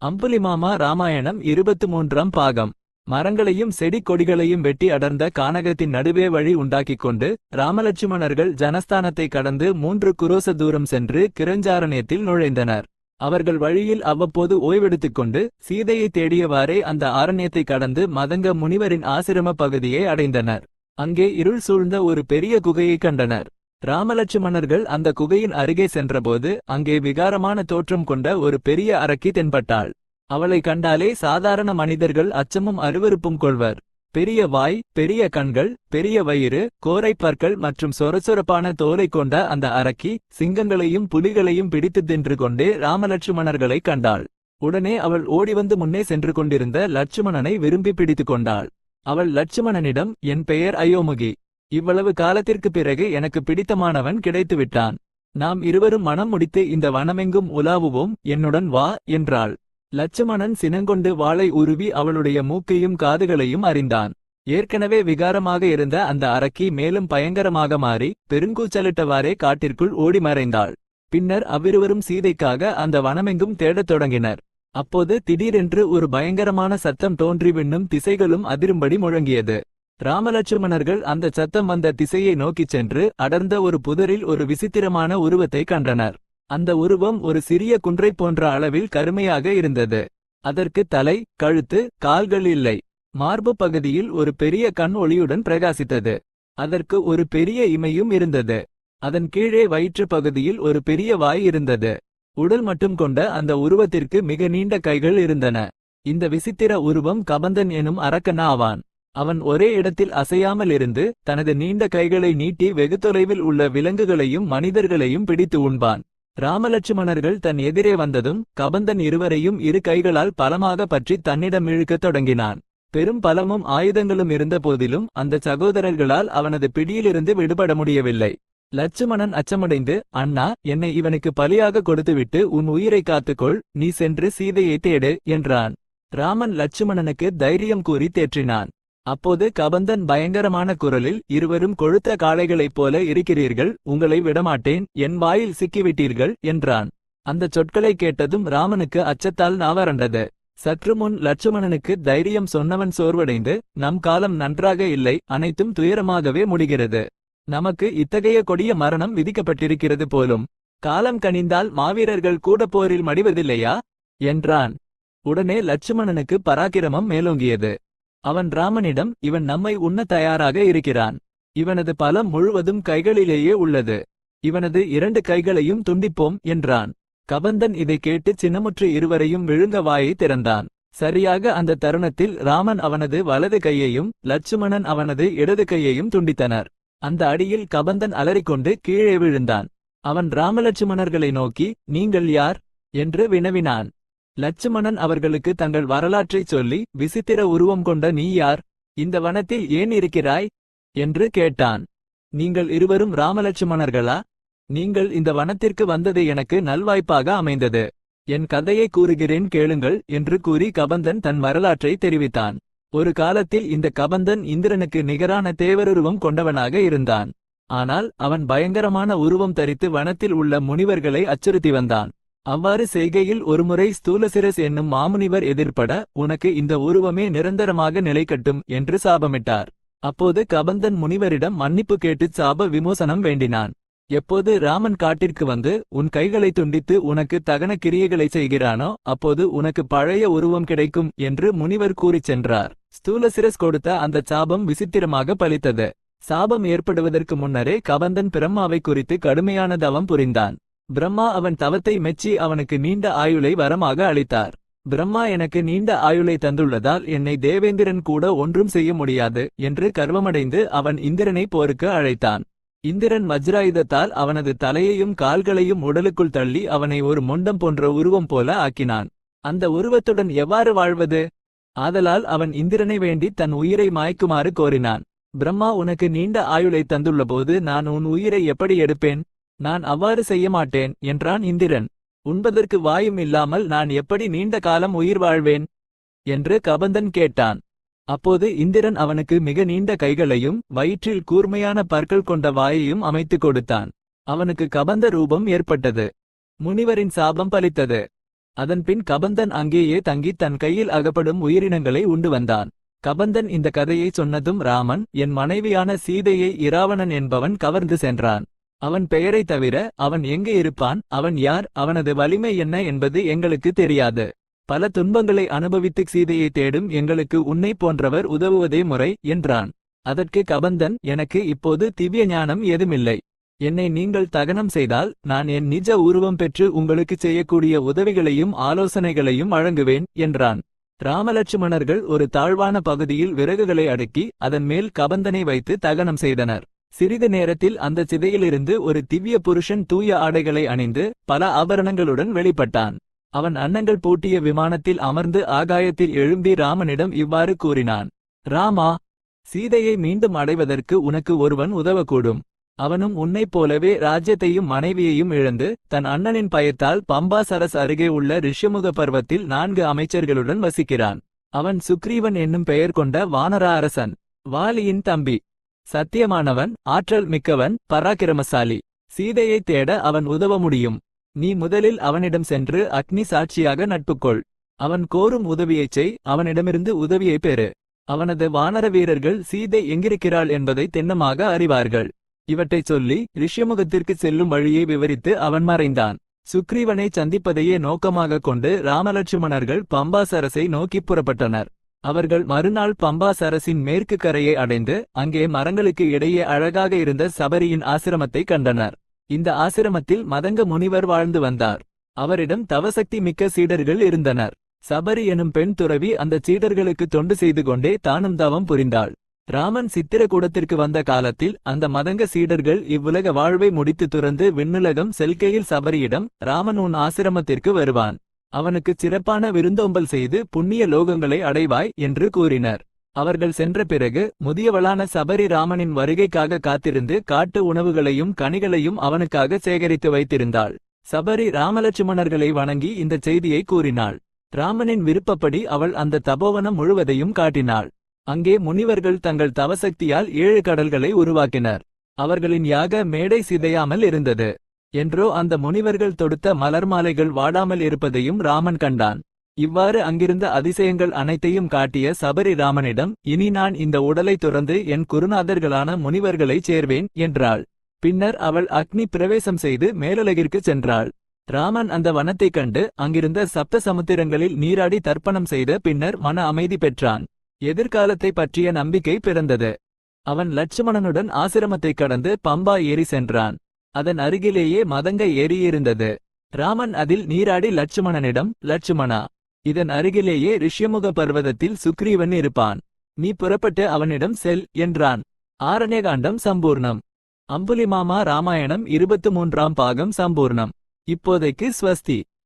அம்புலிமாமா ராமாயணம் 23ஆம் பாகம். மரங்களையும் செடி கொடிகளையும் வெட்டி அடர்ந்த கானகத்தின் நடுவே வழி உண்டாக்கிக் கொண்டு ராமலட்சுமணர்கள் ஜனஸ்தானத்தை கடந்து 3 குரோச தூரம் சென்று கிரஞ்சாரண்யத்தில் நுழைந்தனர். அவர்கள் வழியில் அவ்வப்போது ஓய்வெடுத்துக் கொண்டு சீதையை தேடியவாறே அந்த ஆரண்யத்தை கடந்து மதங்க முனிவரின் ஆசிரம பகுதியை அடைந்தனர். அங்கே இருள் சூழ்ந்த ஒரு பெரிய குகையைக் கண்டனர். ராமலட்சுமணர்கள் அந்த குகையின் அருகே சென்றபோது அங்கே விகாரமான தோற்றம் கொண்ட ஒரு பெரிய அரக்கி தென்பட்டாள். அவளை கண்டாலே சாதாரண மனிதர்கள் அச்சமும் அருவருப்பும் கொள்வர். பெரிய வாய், பெரிய கண்கள், பெரிய வயிறு, கோரை பற்கள் மற்றும் சொரசொரப்பான தோலை கொண்ட அந்த அரக்கி சிங்கங்களையும் புலிகளையும் பிடித்து தின்று கொண்டே ராமலட்சுமணர்களை கண்டாள். உடனே அவள் ஓடிவந்து முன்னே சென்று கொண்டிருந்த லட்சுமணனை விரும்பி பிடித்து கொண்டாள். அவள் லட்சுமணனிடம், என் பெயர் அயோமுகி. இவ்வளவு காலத்திற்கு பிறகு எனக்கு பிடித்தமானவன் கிடைத்துவிட்டான். நாம் இருவரும் மனம் முடித்து இந்த வனமெங்கும் உலாவுவோம், என்னுடன் வா என்றாள். லட்சுமணன் சினங்கொண்டு வாளை உருவி அவளுடைய மூக்கையும் காதுகளையும் அறிந்தான். ஏற்கனவே விகாரமாக இருந்த அந்த அரக்கி மேலும் பயங்கரமாக மாறி பெருங்கூச்சலிட்டவாறே காட்டிற்குள் ஓடி மறைந்தாள். பின்னர் அவ்விருவரும் சீதைக்காக அந்த வனமெங்கும் தேடத் தொடங்கினர். அப்போது திடீரென்று ஒரு பயங்கரமான சத்தம் தோன்றி விண்ணும் திசைகளும் அதிரும்படி முழங்கியது. ராமலட்சுமணர்கள் அந்த சத்தம் வந்த திசையை நோக்கிச் சென்று அடர்ந்த ஒரு புதரில் ஒரு விசித்திரமான உருவத்தை கண்டனர். அந்த உருவம் ஒரு சிறிய குன்றை போன்ற அளவில் கருமையாக இருந்தது. அதற்கு தலை, கழுத்து, கால்கள் இல்லை. மார்பு பகுதியில் ஒரு பெரிய கண் ஒளியுடன் பிரகாசித்தது. அதற்கு ஒரு பெரிய இமையும் இருந்தது. அதன் கீழே வயிற்று பகுதியில் ஒரு பெரிய வாய் இருந்தது. உடல் மட்டும் கொண்ட அந்த உருவத்திற்கு மிக நீண்ட கைகள் இருந்தன. இந்த விசித்திர உருவம் கபந்தன் எனும் அரக்கன் ஆவான். அவன் ஒரே இடத்தில் அசையாமல் இருந்து தனது நீண்ட கைகளை நீட்டி வெகு தொலைவில் உள்ள விலங்குகளையும் மனிதர்களையும் பிடித்து உண்பான். ராமலட்சுமணர்கள் தன் எதிரே வந்ததும் கபந்தன் இருவரையும் இரு கைகளால் பலமாக பற்றி தன்னிடம் இழுக்கத் தொடங்கினான். பெரும் பலமும் ஆயுதங்களும் இருந்த போதிலும் அந்த சகோதரர்களால் அவனது பிடியிலிருந்து விடுபட முடியவில்லை. லட்சுமணன் அச்சமடைந்து, அண்ணா, என்னை இவனுக்கு பலியாக கொடுத்துவிட்டு உன் உயிரை காத்துக்கொள், நீ சென்று சீதையை தேடு என்றான். ராமன் லட்சுமணனுக்கு தைரியம் கூறி தேற்றினான். அப்போது கபந்தன் பயங்கரமான குரலில், இருவரும் கொழுத்த காளைகளைப் போல இருக்கிறீர்கள், உங்களை விடமாட்டேன், என் வாயில் சிக்கிவிட்டீர்கள் என்றான். அந்த சொற்களை கேட்டதும் ராமனுக்கு அச்சத்தால் நாவறண்டது. சற்று முன் லட்சுமணனுக்கு தைரியம் சொன்னவன் சோர்வடைந்து, நம் காலம் நன்றாக இல்லை, அனைத்தும் துயரமாகவே முடிகிறது. நமக்கு இத்தகைய கொடிய மரணம் விதிக்கப்பட்டிருக்கிறது போலும். காலம் கனிந்தால் மாவீரர்கள் கூட போரில் மடிவதில்லையா என்றான். உடனே லட்சுமணனுக்கு பராக்கிரமம் மேலோங்கியது. அவன் ராமனிடம், இவன் நம்மை உண்ண தயாராக இருக்கிறான். இவனது பலம் முழுவதும் கைகளிலேயே உள்ளது. இவனது 2 கைகளையும் துண்டிப்போம் என்றான். கபந்தன் இதை கேட்டு சின்னமுற்று இருவரையும் விழுங்க வாயை திறந்தான். சரியாக அந்த தருணத்தில் ராமன் அவனது வலது கையையும் லட்சுமணன் அவனது இடது கையையும் துண்டித்தனர். அந்த அடியில் கபந்தன் அலறிக்கொண்டு கீழே விழுந்தான். அவன் ராமலட்சுமணர்களை நோக்கி, நீங்கள் யார் என்று வினவினான். லட்சுமணன் அவர்களுக்கு தங்கள் வரலாற்றைச் சொல்லி, விசித்திர உருவம் கொண்ட நீ யார், இந்த வனத்தில் ஏன் இருக்கிறாய் என்று கேட்டான். நீங்கள் இருவரும் ராமலட்சுமணர்களா? நீங்கள் இந்த வனத்திற்கு வந்தது எனக்கு நல்வாய்ப்பாக அமைந்தது. என் கதையை கூறுகிறேன் கேளுங்கள் என்று கூறி கபந்தன் தன் வரலாற்றை தெரிவித்தான். ஒரு காலத்தில் இந்த கபந்தன் இந்திரனுக்கு நிகரான தேவருருவம் கொண்டவனாக இருந்தான். ஆனால் அவன் பயங்கரமான உருவம் தரித்து வனத்தில் உள்ள முனிவர்களை அச்சுறுத்தி வந்தான். அவ்வாறு செய்கையில் ஒருமுறை ஸ்தூலசிரஸ் என்னும் மாமுனிவர் எதிர்ப்பட, உனக்கு இந்த உருவமே நிரந்தரமாக நிலைக்கட்டும் என்று சாபமிட்டார். அப்போது கபந்தன் முனிவரிடம் மன்னிப்பு கேட்டு சாப விமோசனம் வேண்டினான். எப்போது ராமன் காட்டிற்கு வந்து உன் கைகளை துண்டித்து உனக்கு தகன கிரியைகளை செய்கிறானோ அப்போது உனக்கு பழைய உருவம் கிடைக்கும் என்று முனிவர் கூறிச் சென்றார். ஸ்தூலசிரஸ் கொடுத்த அந்த சாபம் விசித்திரமாக பலித்தது. சாபம் ஏற்படுவதற்கு முன்னரே கபந்தன் பிரம்மாவை குறித்து கடுமையான தவம் புரிந்தான். பிரம்மா அவன் தவத்தை மெச்சி அவனுக்கு நீண்ட ஆயுளை வரமாக அளித்தார். பிரம்மா எனக்கு நீண்ட ஆயுளை தந்துள்ளதால் என்னை தேவேந்திரன் கூட ஒன்றும் செய்ய முடியாது என்று கர்வமடைந்து அவன் இந்திரனை போருக்கு அழைத்தான். இந்திரன் வஜ்ராயுதத்தால் அவனது தலையையும் கால்களையும் உடலுக்குள் தள்ளி அவனை ஒரு மொண்டம் போன்ற உருவம் போல ஆக்கினான். அந்த உருவத்துடன் எவ்வாறு வாழ்வது? ஆதலால் அவன் இந்திரனை வேண்டி தன் உயிரை மாய்க்குமாறு கோரினான். பிரம்மா, உனக்கு நீண்ட ஆயுளை தந்துள்ளபோது நான் உன் உயிரை எப்படி எடுப்பேன்? நான் அவ்வாறு செய்ய மாட்டேன் என்றான் இந்திரன். உண்பதற்கு வாயும் இல்லாமல் நான் எப்படி நீண்ட காலம் உயிர் வாழ்வேன் என்று கபந்தன் கேட்டான். அப்போது இந்திரன் அவனுக்கு மிக நீண்ட கைகளையும் வயிற்றில் கூர்மையான பற்கள் கொண்ட வாயையும் அமைத்துக் கொடுத்தான். அவனுக்கு கபந்த ரூபம் ஏற்பட்டது. முனிவரின் சாபம் பலித்தது. அதன்பின் கபந்தன் அங்கேயே தங்கி தன் கையில் அகப்படும் உயிரினங்களை உண்டு வந்தான். கபந்தன் இந்த கதையை சொன்னதும் ராமன், என் மனைவியான சீதையை இராவணன் என்பவன் கவர்ந்து சென்றான். அவன் பெயரை தவிர அவன் எங்கே இருப்பான், அவன் யார், அவனது வலிமை என்ன என்பது எங்களுக்கு தெரியாது. பல துன்பங்களை அனுபவித்து சீதையை தேடும் எங்களுக்கு உன்னை போன்றவர் உதவுவதே முறை என்றான். அதற்கு கபந்தன், எனக்கு இப்போது திவ்ய ஞானம் ஏதுமில்லை. என்னை நீங்கள் தகனம் செய்தால் நான் என் நிஜ உருவம் பெற்று உங்களுக்கு செய்யக்கூடிய உதவிகளையும் ஆலோசனைகளையும் வழங்குவேன் என்றான். ராமலட்சுமணர்கள் ஒரு தாழ்வான பகுதியில் விறகுகளை அடுக்கி அதன் மேல் கபந்தனை வைத்து தகனம் செய்தனர். சிறிது நேரத்தில் அந்த சிதையிலிருந்து ஒரு திவ்ய புருஷன் தூய ஆடைகளை அணிந்து பல ஆபரணங்களுடன் வெளிப்பட்டான். அவன் அன்னங்கள் பூட்டிய விமானத்தில் அமர்ந்து ஆகாயத்தில் எழும்பி ராமனிடம் இவ்வாறு கூறினான். ராமா, சீதையை மீண்டும் அடைவதற்கு உனக்கு ஒருவன் உதவக்கூடும். அவனும் உன்னைப் போலவே ராஜ்யத்தையும் மனைவியையும் இழந்து தன் அண்ணனின் பயத்தால் பம்பா சரஸ் அருகே உள்ள ரிஷ்யமுக பர்வத்தில் 4 அமைச்சர்களுடன் வசிக்கிறான். அவன் சுக்ரீவன் என்னும் பெயர் கொண்ட வானர அரசன், வாலியின் தம்பி. சத்தியமானவன், ஆற்றல் மிக்கவன், பராக்கிரமசாலி. சீதையை தேட அவன் உதவ முடியும். நீ முதலில் அவனிடம் சென்று அக்னி சாட்சியாக நட்புக்கொள். அவன் கோரும் உதவியைச் செய், அவனிடமிருந்து உதவியைப் பெறு. அவனது வானர வீரர்கள் சீதை எங்கிருக்கிறாள் என்பதை தென்னமாக அறிவார்கள். இவற்றைச் சொல்லி ரிஷ்யமுகத்திற்கு செல்லும் வழியை விவரித்து அவன் மறைந்தான். சுக்ரீவனை சந்திப்பதையே நோக்கமாக கொண்டு ராமலட்சுமணர்கள் பம்பா சரஸை நோக்கிப் புறப்பட்டனர். அவர்கள் மறுநாள் பம்பா சரஸின் மேற்கு கரையை அடைந்து அங்கே மரங்களுக்கு இடையே அழகாக இருந்த சபரியின் ஆசிரமத்தை கண்டனர். இந்த ஆசிரமத்தில் மதங்க முனிவர் வாழ்ந்து வந்தார். அவரிடம் தவசக்தி மிக்க சீடர்கள் இருந்தனர். சபரி எனும் பெண் துறவி அந்த சீடர்களுக்கு தொண்டு செய்து கொண்டே தானும் தவம் புரிந்தாள். ராமன் சித்திரக்கூடத்திற்கு வந்த காலத்தில் அந்த மதங்க சீடர்கள் இவ்வுலக வாழ்வை முடித்து துறந்து விண்ணுலகம் செல்கையில் சபரியிடம், ராமன் உன் ஆசிரமத்திற்கு வருவான். அவனுக்கு சிறப்பான விருந்தோம்பல் செய்து புண்ணிய லோகங்களை அடைவாய் என்று கூறினர். அவர்கள் சென்ற பிறகு முதியவளான சபரி ராமனின் வருகைக்காக காத்திருந்து காட்டு உணவுகளையும் கனிகளையும் அவனுக்காக சேகரித்து வைத்திருந்தாள். சபரி ராமலட்சுமணர்களை வணங்கி இந்த செய்தியை கூறினாள். ராமனின் விருப்பப்படி அவள் அந்த தபோவனம் முழுவதையும் காட்டினாள். அங்கே முனிவர்கள் தங்கள் தவசக்தியால் 7 கடல்களை உருவாக்கினர். அவர்களின் யாக மேடை சிதையாமல் இருந்தது. என்றோ அந்த முனிவர்கள் தொடுத்த மலர் மாலைகள் வாடாமல் இருப்பதையும் ராமன் கண்டான். இவ்வாறு அங்கிருந்த அதிசயங்கள் அனைத்தையும் காட்டிய சபரி ராமனிடம், இனி நான் இந்த உடலை துறந்து என் குருநாதர்களான முனிவர்களைச் சேர்வேன் என்றாள். பின்னர் அவள் அக்னி பிரவேசம் செய்து மேலுலகிற்கு சென்றாள். ராமன் அந்த வனத்தைக் கண்டு அங்கிருந்த சப்த சமுத்திரங்களில் நீராடி தர்ப்பணம் செய்த பின்னர் மன அமைதி பெற்றான். எதிர்காலத்தை பற்றிய நம்பிக்கை பிறந்தது. அவன் லட்சுமணனுடன் ஆசிரமத்தைக் கடந்து பம்பா ஏரி சென்றான். அதன் அருகிலேயே மதங்க ஏரி இருந்தது. ராமன் அதில் நீராடி லட்சுமணனிடம், லட்சுமணா, இதன் அருகிலேயே ரிஷ்யமுக பர்வதத்தில் சுக்ரீவன் இருப்பான். நீ புறப்பட்டு அவனிடம் செல் என்றான். ஆரண்யகாண்டம் சம்பூர்ணம். அம்புலிமாமா ராமாயணம் 23ஆம் பாகம் சம்பூர்ணம். இப்போதைக்கு ஸ்வஸ்தி.